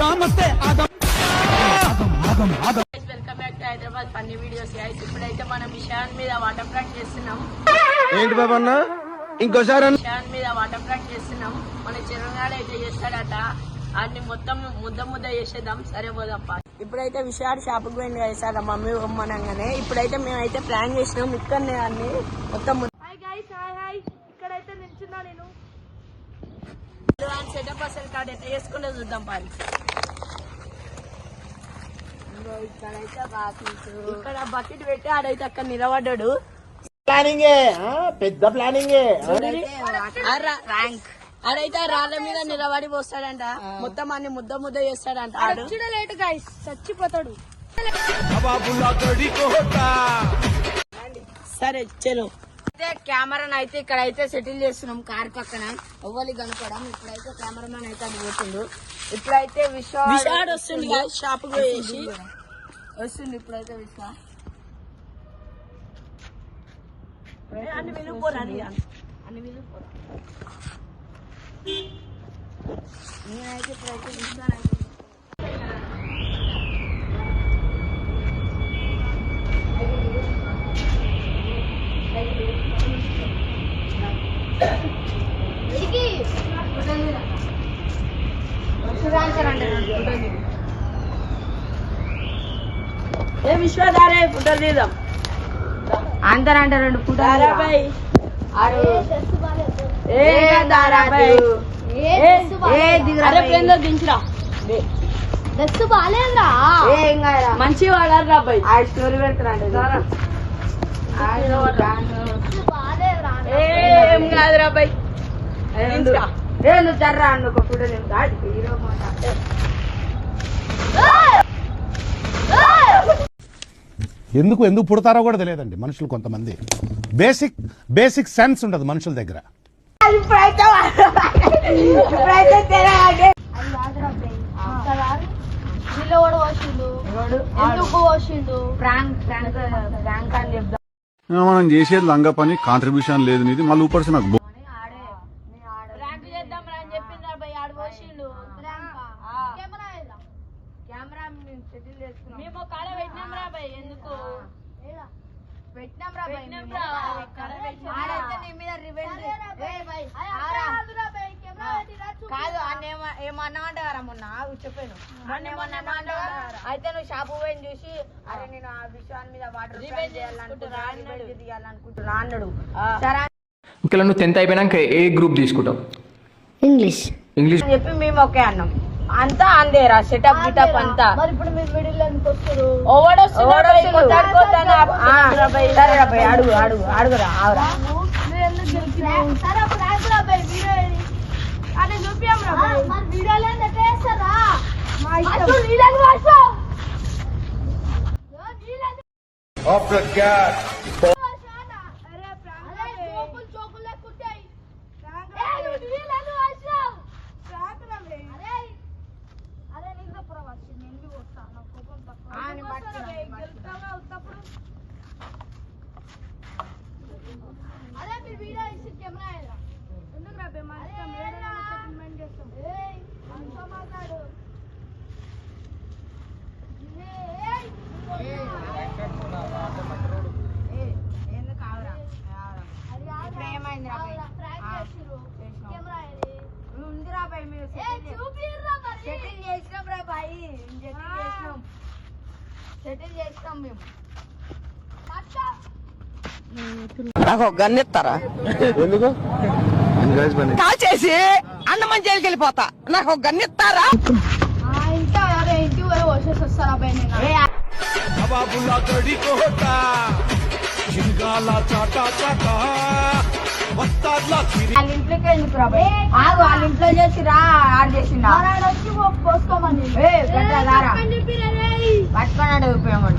Welcome back to Hyderabad funny videos guys. ఇప్పుడైతే మనం విషయాన్ మీద వాటర్ ప్రాక్ట్ చేస్తున్నాం. ఏంటి బాబా అన్న ఇంకోసారి విషయాన్ మీద వాటర్ ప్రాక్ట్ చేస్తున్నాం. మన చిరునాడు అయితే చేస్తాడట. అన్ని మొత్తం ముద్ద చేసేద్దాం. సరే పోదాం. ఇప్పుడైతే విషయాడు షాప్కి పోయింది వేసాడు మమ్మీ బొమ్మనంగానే. ఇప్పుడైతే మేమైతే ప్లాన్ చేసినాం ఇక్కడనే అన్ని మొత్తం. ఇక్కడైతే నిల్చున్నా నేను సెటప్ అసలు కార్డ్ ఎట్లా చేసుకుంటే చూద్దాం. పాలి ఇక్కడైతే బాకీస్, ఇక్కడ బకెట్ పెట్టి ఆడైతే అక్కడ నిలబడ్డాడు. ప్లానింగ్ పెద్ద ప్లానింగ్ ర్యాంక్ ఆడైతే రాళ్ళ మీద నిలబడి పోస్తాడంట. మొత్తం అన్ని ముద్ద చేస్తాడంట. ఆడు చూడలేటు గైస్ చచ్చిపోతాడు. సరే చలో. కెమెరాను అయితే ఇక్కడైతే సెటిల్ చేస్తున్నాం కార్ పక్కన. ఎవ్వరి కనుకోవడం. ఇప్పుడైతే కెమెరామెన్ అయితే అది పోతుండు. ఇప్పుడైతే విషాడ్ వస్తుంది షాప్ పోయేసి వస్తుంది. ఇప్పుడైతే విషా అన్ని విలుపోరా అన్ని విలుపోరా. నేనైతే ఇప్పుడైతే విషయానైతే ఏ విశ్వదారే ఫోటోలు తీద్దాం అందరంటే 2 ఫోటోలు. మంచి వాడారు రాబాయ్. ఆ స్టోరీ పెడతారండి. ఏం కాదు రాబాయ్. నువ్వు జర్రా అన్న ఒక ఫోటో హీరో ఎందుకు పుడతారో కూడా తెలియదండి మనుషులు. కొంతమంది బేసిక్ సెన్స్ ఉండదు మనుషుల దగ్గర. మనం చేసేది లంగా పని, కాంట్రిబ్యూషన్ లేదు నీది. మళ్ళీ ఊపర్సి నాకు కాదు అన్న ఏమన్నా అంటారా మొన్న చెప్పాను. అయితే నువ్వు షాపు పోయి చూసి అరే నేను ఆ విషయాన్ని మీద వాటర్ తీయాలనుకుంటున్నా అన్నాడు. ఒకవేళ నువ్వు 10th అయిపోయినాక ఏ గ్రూప్ తీసుకుంటావు? ఇంగ్లీష్ చెప్పి మేము ఓకే అన్నాం. అంతా అందేరా సెటప్ గిటప్ అంతా. సరే రాబాయ్ అడుగురా ఆవురా. నాకు గన్నెత్తారా? ఎందుకు కాల్ చేసి అన్నమని జైలుకి వెళ్ళిపోతా. నాకు గన్నెత్తారా? వాళ్ళ ఇంట్లోకి ఎందుకు రాబాయ్? వాళ్ళ ఇంట్లో చేసిరా ఆడు చేసిండా పట్టుకున్నాడు ఉపయోగం.